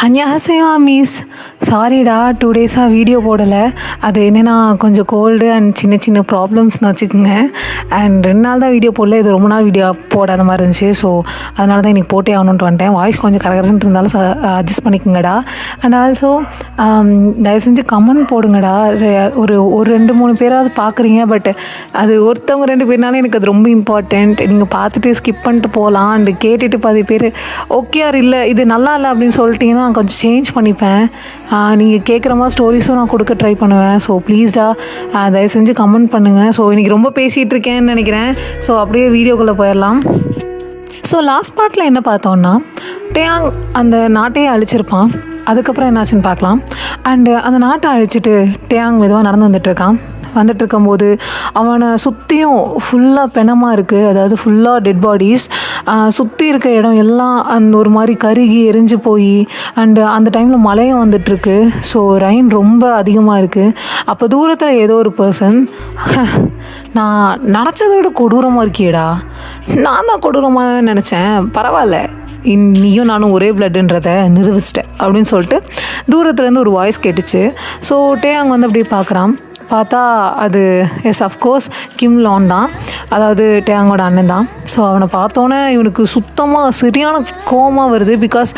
அன்யாசையா miss. சாரிடா, 2 டேஸாக video போடலை. அது என்னென்னா கொஞ்சம் கோல்டு அண்ட் சின்ன சின்ன ப்ராப்ளம்ஸ்னு வச்சுக்கோங்க. அண்ட் 2 நாள் தான் வீடியோ போடல. இது ரொம்ப நாள் வீடியோ போடாத மாதிரி இருந்துச்சு. ஸோ அதனால தான் இன்றைக்கி போட்டே ஆகணுன்ட்டு வந்துட்டேன். வாய்ஸ் கொஞ்சம் கரெக்டாக இருந்தாலும் அட்ஜஸ்ட் பண்ணிக்கோங்கடா. அண்ட் ஆல்சோ தயவு செஞ்சு கமெண்ட் போடுங்கடா. ஒரு 2-3 பேராவது பார்க்குறீங்க. பட் அது ஒருத்தவங்க 2 பேர்னாலும் எனக்கு அது ரொம்ப இம்பார்ட்டண்ட். நீங்கள் பார்த்துட்டு ஸ்கிப் பண்ணிட்டு போகலாம். அண்டு கேட்டுட்டு பாதி பேர் ஓகே ஆர் இல்லை இது நல்லா இல்லை அப்படின்னு சொல்லிட்டீங்கன்னா நான் கொஞ்சம் சேஞ்ச் பண்ணிப்பேன். நீங்கள் கேட்குற மாதிரி ஸ்டோரிஸும் நான் கொடுக்க ட்ரை பண்ணுவேன். ஸோ ப்ளீஸ்டா தயவு செஞ்சு கமெண்ட் பண்ணுங்கள். ஸோ இன்றைக்கி ரொம்ப பேசிகிட்டு இருக்கேன்னு நினைக்கிறேன். ஸோ அப்படியே வீடியோக்குள்ளே போயிடலாம். ஸோ லாஸ்ட் பார்ட்டில் என்ன பார்த்தோன்னா, டேயாங் அந்த நாட்டையே அழிச்சிருப்பான். அதுக்கப்புறம் என்னாச்சுன்னு பார்க்கலாம். அண்டு அந்த நாட்டை அழிச்சிட்டு டேயாங் மெதுவாக நடந்து வந்துட்டுருக்கும்போது அவனை சுற்றியும் ஃபுல்லாக பிணமாக இருக்குது. அதாவது ஃபுல்லாக டெட் பாடிஸ். சுற்றி இருக்க இடம் எல்லாம் அந்த ஒரு மாதிரி கருகி எரிஞ்சு போய் அண்டு அந்த டைமில் மழையும் வந்துட்டுருக்கு. ஸோ ரெயின் ரொம்ப அதிகமாக இருக்குது. அப்போ தூரத்தில் ஏதோ ஒரு பர்சன், நான் நினச்சதை விட கொடூரமாக இருக்கியேடா, நான் தான் கொடூரமாக நினச்சேன், பரவாயில்ல நீயும் நானும் ஒரே பிளட்டுன்றதை நிரூபிச்சிட்டேன் அப்படின்னு சொல்லிட்டு தூரத்துலேருந்து ஒரு வாய்ஸ் கேட்டுச்சு. ஸோ டேயாங் வந்து அப்படியே பார்த்தா அது அஃப்கோர்ஸ் கிம் லான் தான். அதாவது டேயாங்கோட அண்ணன் தான். ஸோ அவனை பார்த்தோன்னே இவனுக்கு சுத்தமாக சரியான கோவமாக வருது. பிகாஸ்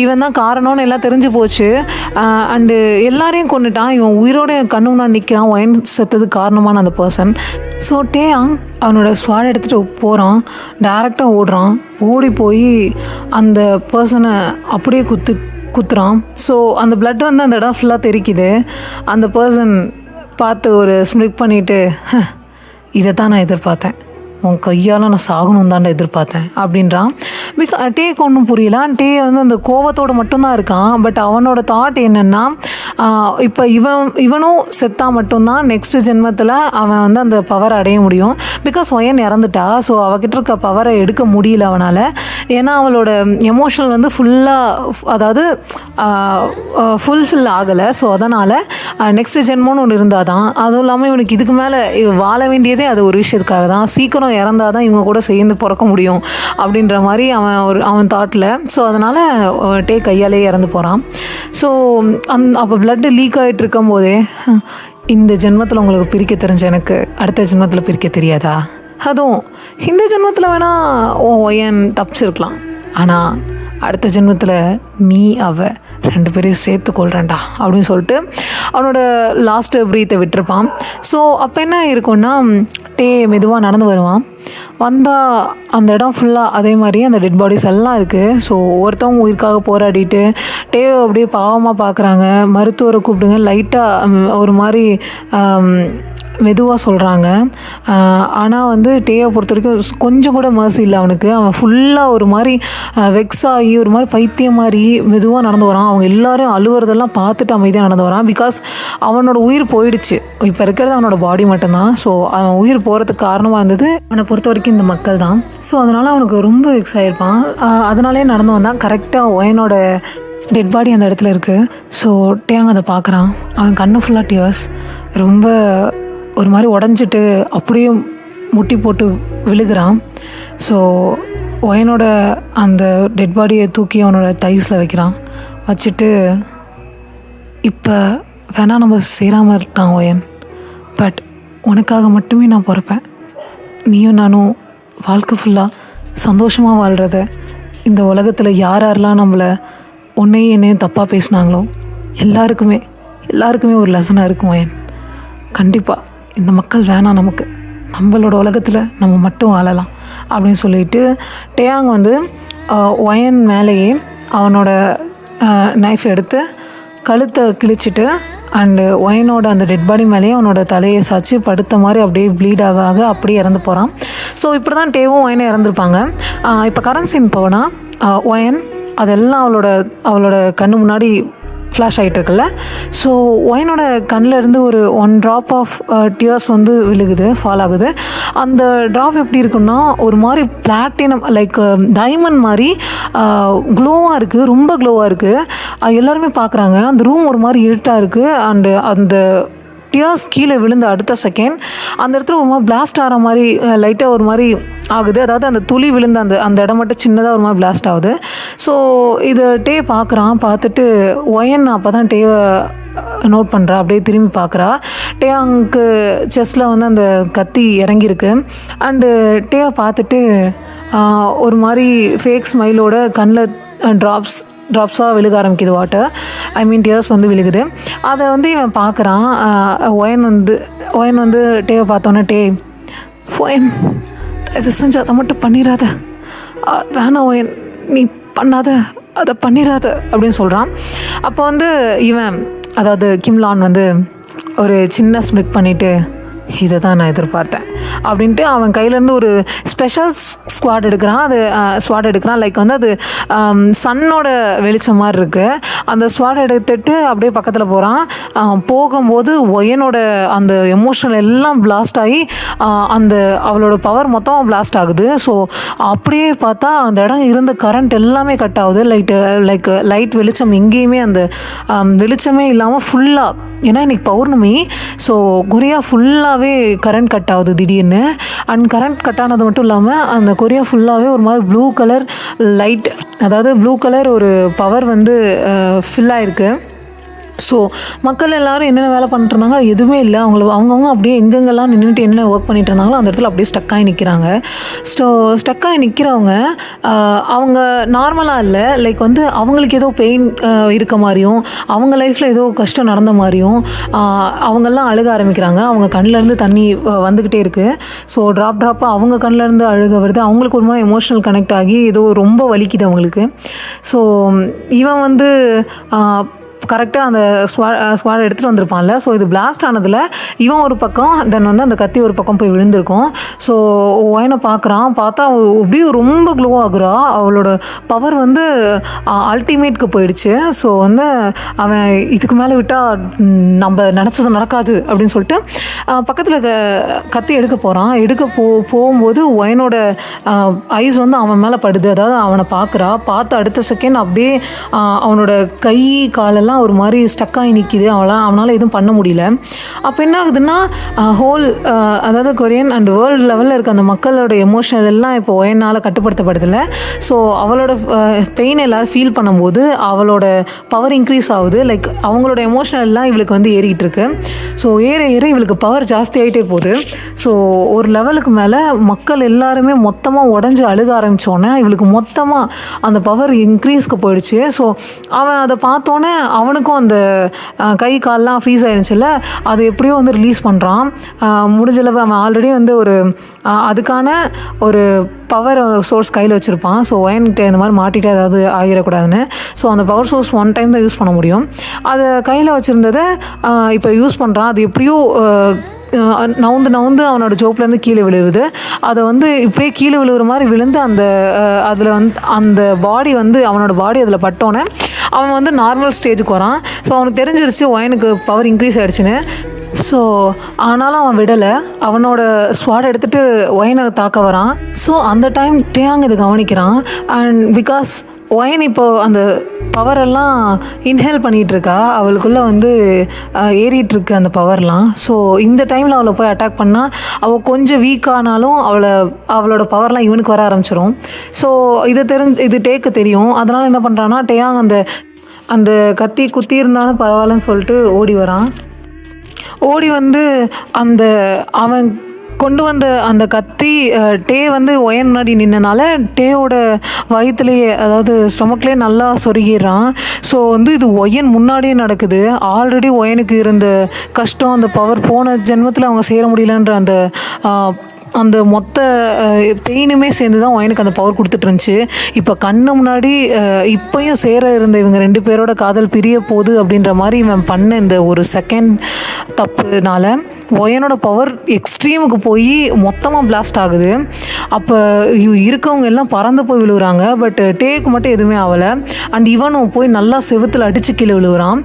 இவன் தான் காரணம்னு எல்லாம் தெரிஞ்சு போச்சு. அண்டு எல்லாரையும் கொண்டுட்டான். இவன் உயிரோட கண்ணு முன்னாடி நிற்கிறான். ஒயன் செத்ததுக்கு காரணமான அந்த பர்சன். ஸோ டேயாங் அவனோட ஸ்வாட் எடுத்துகிட்டு போகிறான். டைரெக்டாக ஓடி போய் அந்த பர்சனை அப்படியே குத்துறான். ஸோ அந்த பிளட் வந்து அந்த இடம் ஃபுல்லாக தெரிக்குது. அந்த பர்சன் பார்த்து ஒரு ஸ்மிக் பண்ணிவிட்டு, இதை தான் நான் எதிர்பார்த்தேன், உன் கையால் நான் சாகணும் தாண்டா எதிர்பார்த்தேன் அப்படின்றான். டேக்கு ஒன்றும் புரியல. டே வந்து அந்த கோவத்தோடு மட்டும்தான் இருக்கான். பட் அவனோட தாட் என்னென்னா, இப்போ இவனும் செத்தா மட்டும்தான் நெக்ஸ்ட் ஜென்மத்தில் அவன் வந்து அந்த பவரை அடைய முடியும். பிகாஸ் ஒயன் இறந்துட்டா. ஸோ அவகிட்ட இருக்க பவரை எடுக்க முடியல அவனால். ஏன்னா அவளோட எமோஷனல் வந்து அதாவது ஃபுல்ஃபில் ஆகலை. ஸோ அதனால் நெக்ஸ்ட் ஜென்மோன்னு ஒன்று இருந்தால் தான். அதுவும் இல்லாமல் இவனுக்கு இதுக்கு மேலே வாழ வேண்டியதே அது ஒரு விஷயத்துக்காக தான். சீக்கிரம் இறந்தால் தான் இவங்க கூட சேர்ந்து பிறக்க முடியும் அப்படின்ற மாதிரி அவன் தாட்டில். ஸோ அதனால் டே கையாலே இறந்து போகிறான். ஸோ அப்போ பிளட்டு லீக் ஆகிட்டு இருக்கும் போதே, இந்த ஜென்மத்தில் உங்களுக்கு பிரிக்க தெரிஞ்ச எனக்கு அடுத்த ஜென்மத்தில் பிரிக்க தெரியாதா? அதுவும் இந்த ஜென்மத்தில் வேணால் ஒயன் தப்பிச்சிருக்கலாம். ஆனால் அடுத்த ஜென்மத்தில் நீ 2 பேரையும் சேர்த்து கொள்கிறேன்டா அப்படின்னு சொல்லிட்டு அவனோட லாஸ்ட்டு ப்ரீத்தை விட்டுருப்பான். ஸோ அப்போ என்ன இருக்குன்னா, டே மெதுவாக நடந்து வருவான். வந்தால் அந்த இடம் ஃபுல்லாக அதே மாதிரி அந்த டெட் பாடிஸ் எல்லாம் இருக்குது. ஸோ ஒவ்வொருத்தவங்க உயிருக்காக போராடிட்டு டேவை அப்படியே பாவமாக பார்க்குறாங்க. மருத்துவரை கூப்பிடுங்க, லைட்டாக ஒரு மாதிரி மெதுவாக சொல்கிறாங்க. ஆனால் வந்து டேயை பொறுத்த வரைக்கும் கொஞ்சம் கூட மர்சி இல்லை அவனுக்கு. அவன் ஃபுல்லாக ஒரு மாதிரி வெக்ஸ் ஆகி ஒரு மாதிரி பைத்தியம் மாதிரி மெதுவாக நடந்து வரான். அவங்க எல்லோரும் அழுவுறதெல்லாம் பார்த்துட்டு அமைதியாக நடந்து வரான். பிகாஸ் அவனோட உயிர் போயிடுச்சு. இப்போ இருக்கிறது அவனோட பாடி மட்டும்தான். ஸோ அவன் உயிர் போகிறதுக்கு காரணமாக இருந்தது அவனை பொறுத்த வரைக்கும் இந்த மக்கள் தான். ஸோ அதனால் அவனுக்கு ரொம்ப வெக்ஸ் ஆகிருப்பான். அதனாலே நடந்து வந்தான். கரெக்டாக ஒயனோட டெட் பாடி அந்த இடத்துல இருக்குது. ஸோ டேயாங் அதை பார்க்குறான். அவன் கண்ணு ஃபுல்லாக டியர்ஸ், ரொம்ப ஒரு மாதிரி உடஞ்சிட்டு அப்படியே முட்டி போட்டு விழுகிறான். ஸோ ஒயனோட அந்த டெட் பாடியை தூக்கி அவனோட தைஸில் வைக்கிறான். வச்சுட்டு, இப்போ வேணால் நம்ம சேராமல் இருக்கான் ஒயன், பட் உனக்காக மட்டுமே நான் பிறப்பேன். நீயும் நானும் வாழ்க்கை ஃபுல்லாக சந்தோஷமாக வாழ்கிறத இந்த உலகத்தில் யாரெல்லாம் நம்மளை உன்னையும் என்னையும் தப்பாக பேசினாங்களோ எல்லாருக்குமே ஒரு லெசனாக இருக்கும் ஒயன். கண்டிப்பாக இந்த மக்கள் வேணாம், நமக்கு நம்மளோட உலகத்தில் நம்ம மட்டும் வாழலாம் அப்படின்னு சொல்லிட்டு டேயாங் வந்து ஒயன் மேலேயே அவனோட நைஃப் எடுத்து கழுத்தை கிழிச்சிட்டு அண்டு ஒயனோட அந்த டெட் பாடி மேலேயே அவனோட தலையை சாய்ச்சி படுத்த மாதிரி அப்படியே ப்ளீட் ஆக அப்படியே இறந்து போகிறான். ஸோ இப்படி தான் டேவும் ஒயனும் இறந்துருப்பாங்க. இப்போ கரண்ட் சீன் போனால் ஒயன் அதெல்லாம் அவளோட கண்ணு முன்னாடி ஃப்ளாஷ் ஆகிட்டுருக்குல்ல. ஸோ ஒயனோட கண்ணில் இருந்து ஒரு 1 ட்ராப் ஆஃப் டியர்ஸ் வந்து ஃபால் ஆகுது. அந்த ட்ராப் எப்படி இருக்குன்னா, ஒரு மாதிரி பிளாட்டினம் லைக் டைமண்ட் மாதிரி க்ளோவாக இருக்குது, ரொம்ப க்ளோவாக இருக்குது. எல்லாருமே பார்க்குறாங்க. அந்த ரூம் ஒரு மாதிரி இருட்டாக இருக்குது. அண்டு அந்த டியர்ஸ் கீழே விழுந்த அடுத்த செகண்ட் அந்த இடத்துல ஒரு மாதிரி பிளாஸ்ட் ஆகிற மாதிரி லைட்டாக ஒரு மாதிரி ஆகுது. அதாவது அந்த துளி விழுந்த அந்த இடம் மட்டும் சின்னதாக ஒரு மாதிரி பிளாஸ்ட் ஆகுது. ஸோ இதை டே பார்க்குறான். பார்த்துட்டு ஒயன் அப்போ தான் டேவை நோட் பண்ணுறா. அப்படியே திரும்பி பார்க்குறா. டேயாங்க்கு செஸ்ட்டில் வந்து அந்த கத்தி இறங்கியிருக்கு. அண்டு டேயை பார்த்துட்டு ஒரு மாதிரி ஃபேக் ஸ்மைலோட கண்ணில் ட்ராப்ஸாக விழுக ஆரம்பிக்குது வாட்டர். ஐ மீன் டியர்ஸ் வந்து விழுகுது. அதை வந்து இவன் பார்க்குறான். ஒயன் வந்து டேவை பார்த்தோன்னே, ஒயன் தயவு செஞ்சு அதை மட்டும் பண்ணிடாத, வேணாம் ஒயன், நீ பண்ணாத, அதை பண்ணிடாத அப்படின்னு சொல்கிறான். அப்போ வந்து இவன், அதாவது கிம்லான் வந்து ஒரு சின்ன ஸ்மிக் பண்ணிவிட்டு, இதை தான் நான் எதிர்பார்த்தேன் அப்படின்ட்டு அவன் கையிலேருந்து ஒரு ஸ்பெஷல் ஸ்குவாட் எடுக்கிறான். லைக் வந்து அது சன்னோட வெளிச்சம் மாதிரி இருக்குது. அந்த ஸ்குவாட் எடுத்துட்டு அப்படியே பக்கத்தில் போகிறான். போகும்போது ஒயனோட அந்த எமோஷனல் எல்லாம் பிளாஸ்ட் ஆகி அவளோட பவர் மொத்தமாக பிளாஸ்ட் ஆகுது. ஸோ அப்படியே பார்த்தா அந்த இடம் இருந்த கரண்ட் எல்லாமே கட் ஆகுது. லைட் வெளிச்சம் எங்கேயுமே அந்த வெளிச்சமே இல்லாமல் ஃபுல்லாக, ஏன்னா இன்றைக்கி பௌர்ணமி, ஸோ கொரியா ஃபுல்லாகவே கரண்ட் கட் ஆகுது திடீர்னு. அண்ட் கரண்ட் கட் ஆனது மட்டும் இல்லாமல் அந்த கொரியா ஃபுல்லாகவே ஒரு மாதிரி ப்ளூ கலர் லைட், அதாவது ப்ளூ கலர் ஒரு பவர் வந்து ஃபில் ஆகிருக்கு. ஸோ மக்கள் எல்லோரும் என்னென்ன வேலை பண்ணிட்டு இருந்தாங்க எதுவுமே இல்லை. அவங்கவுங்க அப்படியே எங்கெங்கெல்லாம் நின்றுட்டு என்னென்ன ஒர்க் பண்ணிட்டு இருந்தாங்களோ அந்த இடத்துல அப்படியே ஸ்டக்காகி நிற்கிறாங்க. ஸ்டக்காகி நிற்கிறவங்க அவங்க நார்மலாக இல்லை, லைக் வந்து அவங்களுக்கு ஏதோ பெயின் இருக்க மாதிரியும், அவங்க லைஃப்பில் ஏதோ கஷ்டம் நடந்த மாதிரியும் அவங்கெல்லாம் அழுக ஆரம்பிக்கிறாங்க. அவங்க கண்ணிலேருந்து தண்ணி வந்துக்கிட்டே இருக்குது. ஸோ ட்ராப்பாக அவங்க கண்ணிலேருந்து அழுக வருது. அவங்களுக்கு ஒரு மாதிரி எமோஷனல் கனெக்ட் ஆகி ஏதோ ரொம்ப வலிக்குது அவங்களுக்கு. ஸோ இவன் வந்து கரெக்டாக அந்த ஸ்குவாட் எடுத்துகிட்டு வந்திருப்பான்ல. ஸோ இது பிளாஸ்ட் ஆனதில் இவன் ஒரு பக்கம், தென் வந்து அந்த கத்தி ஒரு பக்கம் போய் விழுந்திருக்கும். ஸோ ஒயனை பார்த்தா அப்படியே ரொம்ப க்ளோ ஆகுறா. அவளோட பவர் வந்து அல்டிமேட்க்கு போயிடுச்சு. ஸோ வந்து அவன் இதுக்கு மேலே விட்டால் நம்ம நினச்சது நடக்காது அப்படின்னு சொல்லிட்டு பக்கத்தில் கத்தி எடுக்க போகிறான். போகும்போது ஒயனோட ஐஸ் வந்து அவன் மேலே படுது. அதாவது அவனை பார்த்த அடுத்த செகண்ட் அப்படியே அவனோட கை காலெல்லாம் ஒரு மாதிரி ஸ்டக்காகி நிற்கிது. அவனால் எதுவும் பண்ண முடியல. அப்போ என்ன ஆகுதுன்னா அதாவது கொரியன் அண்ட் வேர்ல்டு லெவலில் இருக்க அந்த மக்களோட எமோஷனல் எல்லாம் இப்போ ஒயனால் கட்டுப்படுத்தப்படுதில்லை. ஸோ அவளோட பெயின் எல்லோரும் ஃபீல் பண்ணும்போது அவளோட பவர் இன்க்ரீஸ் ஆகுது. லைக் அவங்களோட எமோஷனல் எல்லாம் இவளுக்கு வந்து ஏறிக்கிட்டு இருக்கு. ஸோ ஏற இவளுக்கு பவர் ஜாஸ்தி ஆகிட்டே போகுது. ஸோ ஒரு லெவலுக்கு மேலே மக்கள் எல்லாருமே மொத்தமாக உடஞ்சி அழுக ஆரம்பித்தோன்னே இவளுக்கு மொத்தமாக அந்த பவர் இன்க்ரீஸ்க்கு போயிடுச்சு. ஸோ அவன் அதை பார்த்தோன்னே அவனுக்கும் அந்த கை கால்லாம் ஃப்ரீஸ் ஆகிடுச்சுல்ல, அது எப்படியோ வந்து ரிலீஸ் பண்ணுறான். முடிஞ்சளவு அவன் ஆல்ரெடி வந்து அதுக்கான ஒரு பவர் சோர்ஸ் கையில் வச்சுருப்பான். ஸோ ஒயன்கிட்ட இந்த மாதிரி மாட்டிட்டு ஏதாவது ஆகிடக்கூடாதுன்னு. ஸோ அந்த பவர் சோர்ஸ் ஒன் டைம் தான் யூஸ் பண்ண முடியும். அதை கையில் வச்சுருந்ததை இப்போ யூஸ் பண்ணுறான். அது எப்படியோ நவுந்து அவனோட ஜோப்லேருந்து கீழே விழுவுது. அதை வந்து இப்படியே கீழே விழுவுற மாதிரி விழுந்து அதில் வந்து அந்த பாடி வந்து அவனோட பாடி அதில் பட்டோன்னே அவன் வந்து நார்மல் ஸ்டேஜுக்கு வரான். ஸோ அவனுக்கு தெரிஞ்சிருச்சு ஒயனுக்கு பவர் இன்க்ரீஸ் ஆகிடுச்சுன்னு. ஸோ ஆனாலும் அவன் விடலை. அவனோட ஸ்வாட் எடுத்துகிட்டு ஒயனை தாக்க வரான். ஸோ அந்த டைம் டேயாங் இது கவனிக்கிறான். அண்ட் பிகாஸ் ஒயன் இப்போ அந்த பவரெல்லாம் இன்ஹேல் பண்ணிகிட்ருக்கா, அவளுக்குள்ளே வந்து ஏறிட்டுருக்கு அந்த பவர்லாம். ஸோ இந்த டைமில் அவளை போய் அட்டாக் பண்ணால் அவள் கொஞ்சம் வீக்கானாலும் அவளோட பவர்லாம் இவனுக்கு வர ஆரம்பிச்சிடும். ஸோ இது டேக்கு தெரியும். அதனால் என்ன பண்ணுறான்னா டேயாங் அந்த கத்தி குத்தி இருந்தாலும் பரவாயில்லன்னு சொல்லிட்டு ஓடி வந்து அவன் கொண்டு வந்த அந்த கத்தி டே வந்து ஒயன் முன்னாடி நின்னனால டேயோட வயிற்றுலேயே, அதாவது ஸ்டொமக்லேயே நல்லா சொருகிடுறான். ஸோ வந்து இது ஒயன் முன்னாடியே நடக்குது. ஆல்ரெடி ஒயனுக்கு இருந்த கஷ்டம், அந்த பவர் போன ஜென்மத்தில் அவங்க சேர முடியலன்ற அந்த மொத்த பெயினுமே சேர்ந்து தான் ஒயனுக்கு அந்த பவர் கொடுத்துட்டு இருந்துச்சு. இப்போ கண்ணு முன்னாடி இப்போயும் சேர இருந்த இவங்க 2 பேரோட காதல் பிரிய போகுது அப்படின்ற மாதிரி இவன் பண்ண இந்த ஒரு செகண்ட் தப்புனால ஒயனோட பவர் எக்ஸ்ட்ரீமுக்கு போய் மொத்தமாக பிளாஸ்ட் ஆகுது. அப்போ இருக்கவங்க எல்லாம் பறந்து போய் விழுகுறாங்க. பட் டேக்கு மட்டும் எதுவுமே ஆகலை. அண்ட் இவனும் போய் நல்லா செவுத்தில் அடித்து கீழே விழுகுறான்.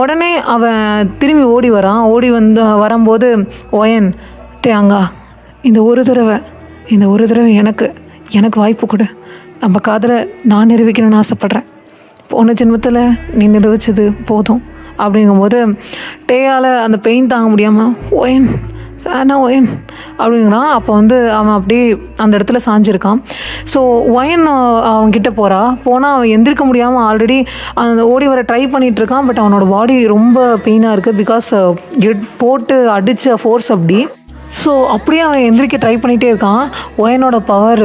உடனே அவன் திரும்பி ஓடி வரும்போது ஒயன், டேயாங்கா, இந்த ஒரு தடவை எனக்கு வாய்ப்பு கொடு. நம்ம காதலை நான் நிரூபிக்கணும்னு ஆசைப்பட்றேன். போன ஜென்மத்தில் நீ நிரூபித்தது போதும் அப்படிங்கும்போது டேயால் அந்த பெயின் தாங்க முடியாமல் ஒயன் வேணா ஒயன் அப்படிங்கிறான். அப்போ வந்து அவன் அப்படியே அந்த இடத்துல சாஞ்சிருக்கான். ஸோ ஒயன் அவன்கிட்ட போனால் அவன் எந்திரிக்க முடியாமல் ஆல்ரெடி அந்த ஓடி வர ட்ரை பண்ணிகிட்ருக்கான். பட் அவனோட பாடி ரொம்ப பெயினாக இருக்குது. பிகாஸ் போட்டு அடித்த ஃபோர்ஸ் அப்படி. ஸோ அப்படியே அவன் எந்திரிக்க ட்ரை பண்ணிகிட்டே இருக்கான். ஒயனோட பவர்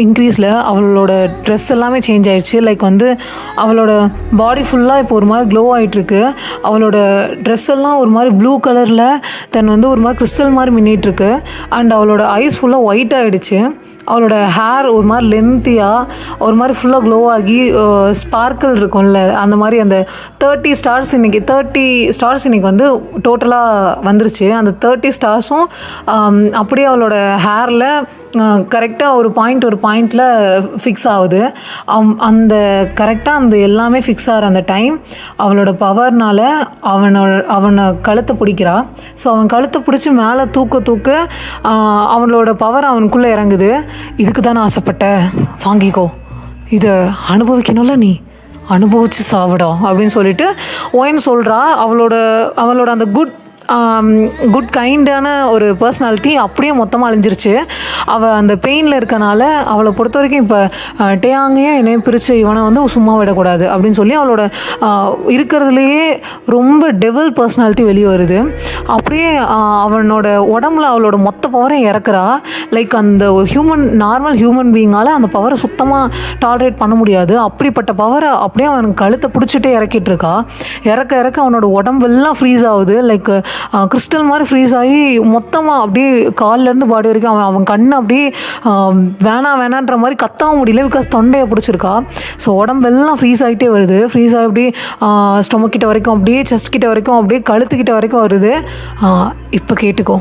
இன்க்ரீஸில் அவளோட ட்ரெஸ் எல்லாமே சேஞ்ச் ஆகிடுச்சு. லைக் வந்து அவளோட பாடி ஃபுல்லாக இப்போ ஒரு மாதிரி க்ளோ ஆகிட்டுருக்கு. அவளோட ட்ரெஸ் எல்லாம் ஒரு மாதிரி ப்ளூ கலரில் தென் வந்து ஒரு மாதிரி கிறிஸ்டல் மாதிரி மின்னிகிட்ருக்கு. அண்ட் அவளோட ஐஸ் ஃபுல்லாக ஒயிட் ஆகிடுச்சு. அவளோட ஹேர் ஒரு மாதிரி லென்த்தியாக ஒரு மாதிரி ஃபுல்லாக க்ளோ ஆகி ஸ்பார்க்கிள் இருக்கும்ல, அந்த மாதிரி அந்த 30 ஸ்டார்ஸ் இன்றைக்கி வந்து டோட்டலாக வந்துருச்சு. அந்த 30 ஸ்டார்ஸும் அப்படியே அவளோட ஹேரில் கரெக்டாக ஒரு பாயிண்டில் ஃபிக்ஸ் ஆகுது. அந்த கரெக்டாக அந்த எல்லாமே ஃபிக்ஸ் ஆகிற அந்த டைம் அவளோட பவர்னால் அவனை கழுத்தை பிடிக்கிறா. ஸோ அவன் கழுத்தை பிடிச்சி மேலே தூக்க அவனோட பவர் அவனுக்குள்ளே இறங்குது. இதுக்கு தானே ஆசைப்பட்ட, வாங்கிக்கோ, இதை அனுபவிக்கணும்ல, நீ அனுபவிச்சு சாவிடா அப்படின்னு சொல்லிட்டு ஒயன் சொல்கிறா. அவளோட அந்த குட் கைண்டான ஒரு பர்சனாலிட்டி அப்படியே மொத்தமாக அழிஞ்சிருச்சு. அவள் அந்த பெயினில் இருக்கனால அவளை பொறுத்த வரைக்கும் இப்போ டேயாங்கையே என்னைய பிரித்து இவனை வந்து சும்மா விடக்கூடாது அப்படின்னு சொல்லி அவளோட இருக்கிறதுலையே ரொம்ப டெவல் பர்சனாலிட்டி வெளியே வருது. அப்படியே அவனோட உடம்புல அவளோட மொத்த பவரையும் இறக்குறா. லைக் அந்த நார்மல் ஹியூமன் பீயிங்கால் அந்த பவரை சுத்தமாக டாலரேட் பண்ண முடியாது. அப்படிப்பட்ட பவரை அப்படியே அவனுக்கு கழுத்தை பிடிச்சிட்டே இறக்கிட்டுருக்கா. இறக்க அவனோட உடம்பெல்லாம் ஃப்ரீஸ் ஆகுது. லைக் கிறிஸ்டல் மாதிரி ஃப்ரீஸ் ஆகி மொத்தமாக அப்படியே கால்லேருந்து பாடி வரைக்கும் அவன் கண்ணு அப்படியே வேணான்ற மாதிரி கத்தாவும் முடியல. பிகாஸ் தொண்டையை பிடிச்சிருக்கா. ஸோ உடம்பெல்லாம் ஃப்ரீஸ் ஆகிட்டே வருது. ஃப்ரீஸ் ஆகி அப்படியே ஸ்டொமக் கிட்ட வரைக்கும், அப்படியே செஸ்ட் கிட்ட வரைக்கும், அப்படியே கழுத்துக்கிட்ட வரைக்கும் வருது. இப்போ கேட்டுக்கோ,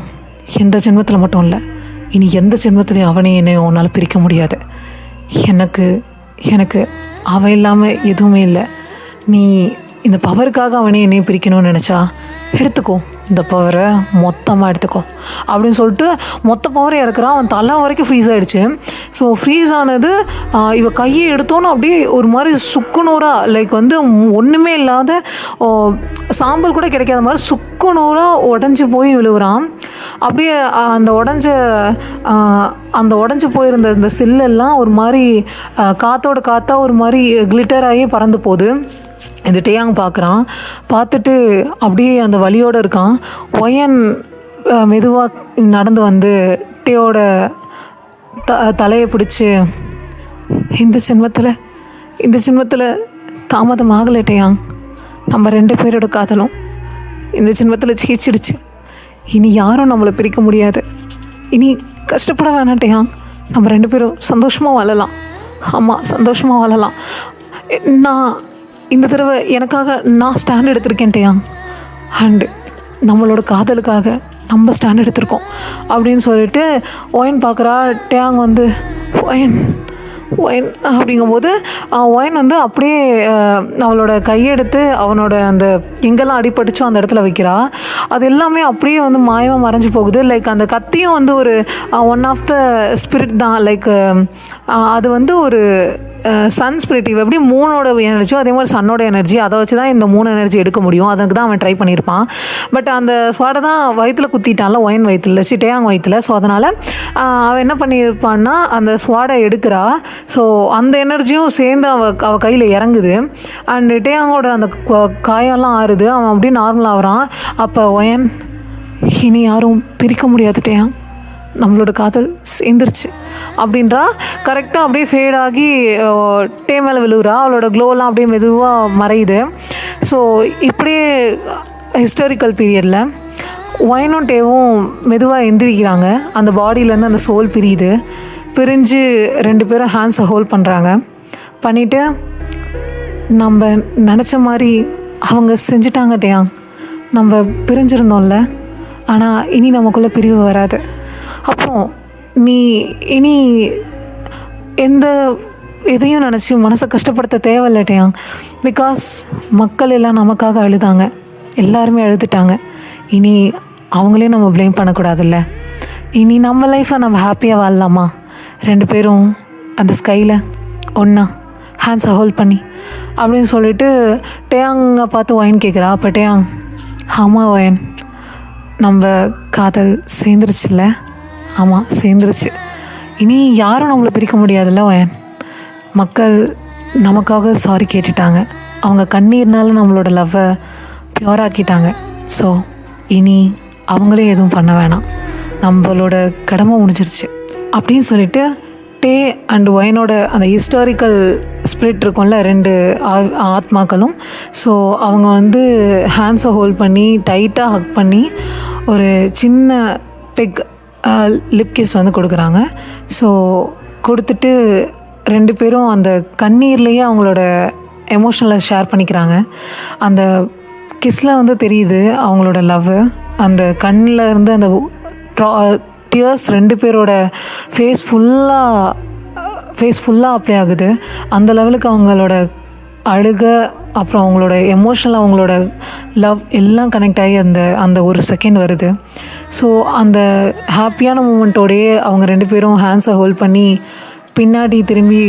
எந்த ஜென்மத்தில் மட்டும் இல்லை, இனி எந்த ஜென்மத்திலையும் அவனையும் என்னையும் உன்னால் பிரிக்க முடியாது. எனக்கு அவன் இல்லாமல் எதுவுமே இல்லை. நீ இந்த பவருக்காக அவனையும் என்னையும் பிரிக்கணும்னு நினச்சா எடுத்துக்கோ, இந்த பவரை மொத்தமாக எடுத்துக்கோ அப்படின்னு சொல்லிட்டு மொத்த பவரை இறக்குறான். அவன் தலை வரைக்கும் ஃப்ரீஸ் ஆகிடுச்சு. ஸோ ஃப்ரீஸ் ஆனது இவ கையை எடுத்தோன்னு அப்படியே ஒரு மாதிரி சுக்குநூறாக, லைக் வந்து ஒன்றுமே இல்லாத சாம்பல் கூட கிடைக்காத மாதிரி சுக்குநூறாக உடஞ்சி போய் விழுகுறான். அப்படியே அந்த உடஞ்சி போயிருந்த இந்த சில்லெல்லாம் ஒரு மாதிரி காற்றா ஒரு மாதிரி கிளிட்டர் ஆகி பறந்து போகுது. இந்த டேயாங் பார்க்குறான். பார்த்துட்டு அப்படியே அந்த வலியோடு இருக்கான். ஒயன் மெதுவாக நடந்து வந்து டேயோட தலையை பிடிச்சி, இந்த ஜென்மத்தில் தாமதம் ஆகலை டேயாங், நம்ம 2 பேரோட காதலும் இந்த ஜென்மத்தில் ஜெயிச்சிடுச்சு. இனி யாரும் நம்மளை பிரிக்க முடியாது. இனி கஷ்டப்பட வேணாம் டேயாங், நம்ம 2 பேரும் சந்தோஷமாக வாழலாம். ஆமாம், சந்தோஷமாக வாழலாம். நான் இந்த தடவை எனக்காக நான் ஸ்டாண்ட் எடுத்திருக்கேன் டேயாங். அண்டு நம்மளோட காதலுக்காக நம்ம ஸ்டாண்ட் எடுத்திருக்கோம் அப்படின்னு சொல்லிட்டு ஒயன் பார்க்குறா. டேயாங் வந்து ஒயன் அப்படிங்கும்போது ஒயன் வந்து அப்படியே அவளோட கையெடுத்து அவனோட அந்த எங்கெல்லாம் அடிபட்டுச்சோ அந்த இடத்துல வைக்கிறா. அது எல்லாமே அப்படியே வந்து மாயமாக மறைஞ்சு போகுது. லைக் அந்த கத்தியும் வந்து ஒரு ஒன் ஆஃப் த ஸ்பிரிட் தான். லைக் அது வந்து ஒரு சன் ஸ்பிரிட். எப்படி மூனோட எனர்ஜியோ அதே மாதிரி சன்னோட எனர்ஜி, அதை வச்சு தான் இந்த 3 எனர்ஜி எடுக்க முடியும். அதுக்கு தான் அவன் ட்ரை பண்ணியிருப்பான். பட் அந்த ஸ்வாடை தான் வயிற்றில் குத்திட்டான்ல, ஒயன் வயிற்றில், டேயாங் வயிற்றில். ஸோ அதனால் அவன் என்ன பண்ணியிருப்பான்னா அந்த ஸ்வாடை எடுக்கிறா. ஸோ அந்த எனர்ஜியும் சேர்ந்து அவள் கையில் இறங்குது. அண்ட் டேயாங்கோட அந்த காயெல்லாம் ஆறுது. அவன் அப்படியே நார்மல் ஆகிறான். அப்போ ஒயன், இனி யாரும் பிரிக்க முடியாது டேயாங், நம்மளோட காதல் சேர்ந்துருச்சு அப்படின்றா. கரெக்டாக அப்படியே ஃபேடாகி டே மேலே விழுகுறா. அவளோட க்ளோலாம் அப்படியே மெதுவாக மறையுது. ஸோ இப்படியே ஹிஸ்டாரிக்கல் பீரியடில் ஒயனும் டேவும் மெதுவாக எந்திரிக்கிறாங்க. அந்த பாடியிலேருந்து அந்த சோல் பிரிஞ்சு 2 பேரும் ஹேண்ட்ஸை ஹோல்ட் பண்ணுறாங்க. பண்ணிவிட்டு, நம்ம நினச்ச மாதிரி அவங்க செஞ்சிட்டாங்க டேயாங், நம்ம பிரிஞ்சிருந்தோம்ல, ஆனால் இனி நமக்குள்ளே பிரிவு வராது. அப்புறம் நீ இனி எதையும் நினச்சி மனசை கஷ்டப்படுத்த தேவையில்ல டேயாங். பிகாஸ் மக்கள் எல்லாம் நமக்காக அழுதாங்க, எல்லாருமே அழுதுட்டாங்க. இனி அவங்களையும் நம்ம ப்ளேம் பண்ணக்கூடாதுல்ல. இனி நம்ம லைஃப்பை நம்ம ஹாப்பியாக வாழலாமா? 2 பேரும் அந்த ஸ்கையில் ஒன்றா ஹேண்ட்ஸை ஹோல்ட் பண்ணி அப்படின்னு சொல்லிட்டு டேயாங்கை பார்த்து ஒயன் கேட்குறா. அப்போ டேயாங், ஆமாம் ஒயன், நம்ம காதல் சேர்ந்துருச்சுல்ல? ஆமாம் சேர்ந்துருச்சு. இனி யாரும் நம்மளை பிரிக்க முடியாதுல்ல ஒயன். மக்கள் நமக்காக சாரி கேட்டுட்டாங்க. அவங்க கண்ணீர்னால நம்மளோட லவ்வை பியூராக்கிட்டாங்க. ஸோ இனி அவங்களே எதுவும் பண்ண வேணாம், நம்மளோட கடமை முடிஞ்சிருச்சு அப்படின்னு சொல்லிட்டு டே அண்ட் ஒயனோட அந்த ஹிஸ்டாரிக்கல் ஸ்பிரிட் இருக்கும்ல, 2 ஆத்மாக்களும். ஸோ அவங்க வந்து ஹேண்ட்ஸை ஹோல்ட் பண்ணி டைட்டாக ஹக் பண்ணி ஒரு சின்ன பெக் லிப் கிஸ் வந்து கொடுக்குறாங்க. ஸோ கொடுத்துட்டு 2 பேரும் அந்த கண்ணீர்லேயே அவங்களோட எமோஷனலை ஷேர் பண்ணிக்கிறாங்க. அந்த கிஸ்ஸில் வந்து தெரியுது அவங்களோட லவ். அந்த கண்ணில் இருந்து அந்த டியர்ஸ் 2 பேரோட ஃபேஸ் ஃபுல்லாக அப்ளை ஆகுது. அந்த லெவலுக்கு அவங்களோட அழுக, அப்புறம் அவங்களோட எமோஷனல், அவங்களோட லவ் எல்லாம் கனெக்ட் ஆகி அந்த ஒரு செகண்ட் வருது. ஸோ அந்த ஹாப்பியான மூமெண்ட்டோடையே அவங்க 2 பேரும் ஹேண்ட்ஸை ஹோல்ட் பண்ணி பின்னாடி திரும்பி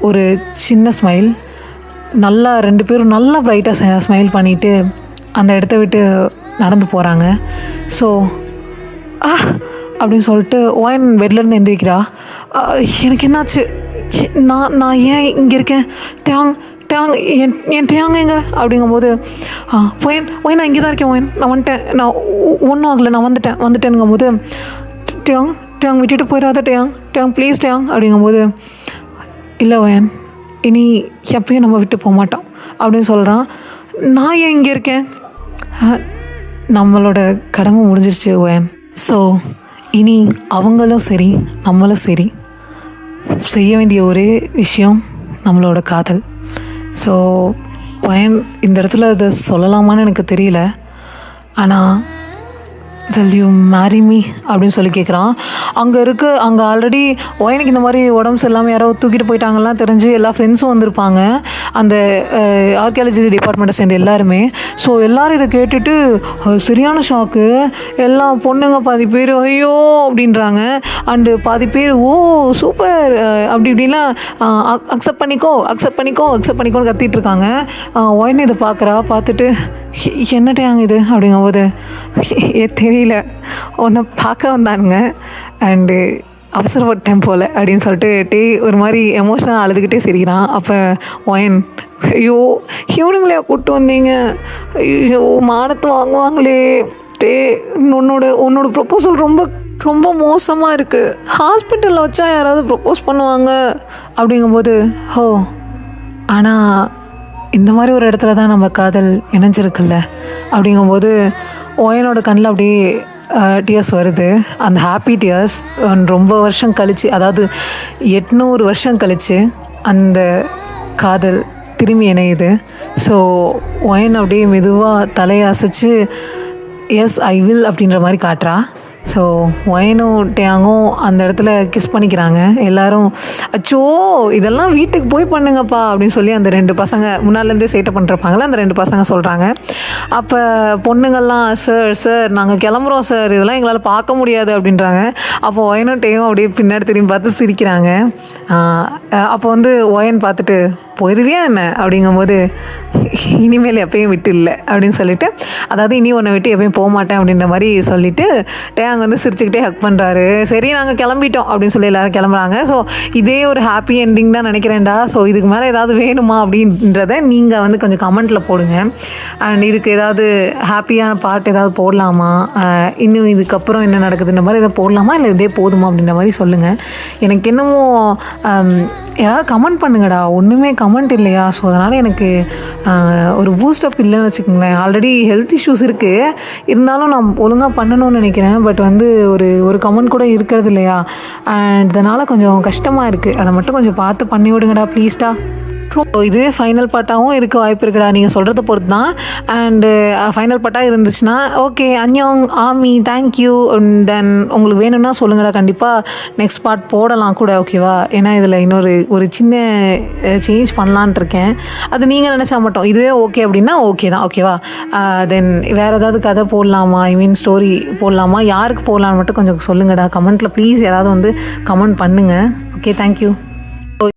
ஒரு சின்ன ஸ்மைல், நல்லா 2 பேரும் நல்லா ப்ரைட்டாக ஸ்மைல் பண்ணிவிட்டு அந்த இடத்த விட்டு நடந்து போகிறாங்க. ஸோ அப்படின்னு சொல்லிட்டு ஒயன் பெட்லேருந்து எந்திரிக்கிறா. எனக்கு என்னாச்சு, நான் ஏன் இங்கே இருக்கேன், டேங் என் டேங்க எங்க அப்படிங்கும்போது, ஒயன் நான் இங்கே தான் இருக்கேன் ஒயன், நான் வந்துட்டேன், நான் ஒன்றும் ஆகலை, நான் வந்துட்டேனுங்கும்போது, டேங் விட்டுட்டு போயிடாத டேங் ப்ளீஸ் டேங் அப்படிங்கும்போது, இல்லை ஒயன் இனி எப்பயும் நம்ம விட்டு போக மாட்டோம் அப்படின்னு சொல்கிறான். நான் ஏன் இங்கே இருக்கேன், நம்மளோட கடமை முடிஞ்சிருச்சு ஒயன். ஸோ இனி அவங்களும் சரி நம்மளும் சரி செய்ய வேண்டிய ஒரே விஷயம் நம்மளோட காதல். ஸோ ஒயன் இந்த இடத்துல இதை சொல்லலாமான்னு எனக்கு தெரியல, ஆனால் will you marry me அப்படின்னு சொல்லி கேட்குறான். அங்கே ஆல்ரெடி ஒயனுக்கு இந்த மாதிரி உடம்பு சரியில்லாமல் யாரோ தூக்கிட்டு போயிட்டாங்கலாம் தெரிஞ்சு எல்லா ஃப்ரெண்ட்ஸும் வந்திருப்பாங்க, அந்த ஆர்கியாலஜி டிபார்ட்மெண்ட்டை சேர்ந்து எல்லாருமே. ஸோ எல்லோரும் இதை கேட்டுட்டு சரியான ஷாக்கு. எல்லா பொண்ணுங்க பாதி பேர் ஐயோ அப்படின்றாங்க, அண்டு பாதி பேர் ஓ சூப்பர் அப்படி இப்படிலாம் அக்செப்ட் பண்ணிக்கோன்னு கத்திட்டு இருக்காங்க. ஒயன் இதை பார்த்துட்டு என்னட்டே அங்கே இது அப்படிங்கும்போது, தெரியல உன்னை பார்க்க வந்தானுங்க அண்டு அவசரப்பட்டேன் போல் அப்படின்னு சொல்லிட்டு டே ஒரு மாதிரி எமோஷனலாக அழுதுகிட்டே சிரிக்கிறான். அப்போ ஒயன், ஐயோ இவனுங்களே கூப்பிட்டு வந்தீங்க, ஐயோ மானத்தை வாங்குவாங்களே டே, உன்னோட ப்ரொப்போசல் ரொம்ப மோசமாக இருக்குது, ஹாஸ்பிட்டலில் வச்சா யாராவது ப்ரொப்போஸ் பண்ணுவாங்க அப்படிங்கும்போது, ஆனால் இந்த மாதிரி ஒரு இடத்துல தான் நம்ம காதல் இணைஞ்சிருக்குல்ல அப்படிங்கும்போது ஒயனோட கண்ணில் அப்படியே டியர்ஸ் வருது, அந்த ஹாப்பி டியர்ஸ். ரொம்ப வருஷம் கழித்து, அதாவது 800 வருஷம் கழித்து அந்த காதல் திரும்பி இணையுது. ஸோ ஒயன் அப்படியே மெதுவாக தலையை அசைச்சு எஸ் ஐ வில் அப்படின்ற மாதிரி காட்டுறா. ஸோ ஒயனும் டேயாங்கும் அந்த இடத்துல கிஸ் பண்ணிக்கிறாங்க. எல்லோரும் அச்சோ இதெல்லாம் வீட்டுக்கு போய் பண்ணுங்கப்பா அப்படின்னு சொல்லி அந்த 2 பசங்க முன்னாலேருந்தே சேட்டை பண்ணிருப்பாங்களே அந்த 2 பசங்க சொல்கிறாங்க. அப்போ பொண்ணுங்கள்லாம் சார் நாங்கள் கிளம்புறோம் சார், இதெல்லாம் எங்களால் பார்க்க முடியாது அப்படின்றாங்க. அப்போ ஒயனும் டேயும் அப்படியே பின்னாடி திரும்பி பார்த்து சிரிக்கிறாங்க. அப்போ வந்து ஒயன் பார்த்துட்டு போயிடுவியா என்ன அப்படிங்கும்போது, இனிமேல் எப்பயும் விட்டு இல்லை அப்படின்னு சொல்லிட்டு, அதாவது இனி உன்னை விட்டு எப்பயும் போக மாட்டேன் அப்படின்ற மாதிரி சொல்லிவிட்டு டேயாங் வந்து சிரிச்சுக்கிட்டே ஹக் பண்ணுறாரு. சரி நாங்கள் கிளம்பிட்டோம் அப்படின்னு சொல்லி எல்லோரும் கிளம்புறாங்க. ஸோ இதே ஒரு ஹாப்பி எண்டிங் தான் நினைக்கிறேன்டா. ஸோ இதுக்கு மேலே ஏதாவது வேணுமா அப்படின்றத நீங்கள் வந்து கொஞ்சம் கமெண்ட்டில் போடுங்க. அண்ட் இதுக்கு ஏதாவது ஹாப்பியான பாட்டு ஏதாவது போடலாமா, இன்னும் இதுக்கப்புறம் என்ன நடக்குதுன்ற மாதிரி எதாவது போடலாமா, இல்லை இதே போதுமா அப்படின்ற மாதிரி சொல்லுங்கள். எனக்கு என்னமோ யாராவது கமெண்ட் பண்ணுங்கடா, ஒன்றுமே கமெண்ட் இல்லையா. ஸோ அதனால் எனக்கு ஒரு பூஸ்டப் இல்லைன்னு வச்சுக்கோங்களேன். ஆல்ரெடி ஹெல்த் இஷ்யூஸ் இருக்குது, இருந்தாலும் நான் ஒழுங்காக பண்ணணும்னு நினைக்கிறேன். பட் வந்து ஒரு கமெண்ட் கூட இருக்கிறது இல்லையா, அண்ட் இதனால் கொஞ்சம் கஷ்டமாக இருக்குது. அதை மட்டும் கொஞ்சம் பார்த்து பண்ணி விடுங்கடா ப்ளீஸ்டா. இது ஃபைனல் பாட்டாகவும் இருக்க வாய்ப்பு இருக்குடா, நீங்கள் சொல்கிறத பொறுத்து தான். அண்டு ஃபைனல் பாட்டாக இருந்துச்சுன்னா ஓகே அன்யோங் ஆமி தேங்க்யூ. தென் உங்களுக்கு வேணும்னா சொல்லுங்கடா, கண்டிப்பாக நெக்ஸ்ட் பார்ட் போடலாம் கூட, ஓகேவா. ஏன்னா இதில் ஒரு சின்ன சேஞ்ச் பண்ணலான்ட்டு இருக்கேன். அது நீங்கள் நினச்சா மட்டும் இதுவே ஓகே அப்படின்னா ஓகே தான், ஓகேவா. தென் வேறு ஏதாவது கதை போடலாமா, ஸ்டோரி போடலாமா, யாருக்கு போடலான்னு மட்டும் கொஞ்சம் சொல்லுங்கடா கமெண்ட்டில் ப்ளீஸ். யாராவது வந்து கமெண்ட் பண்ணுங்கள். Okay thank you.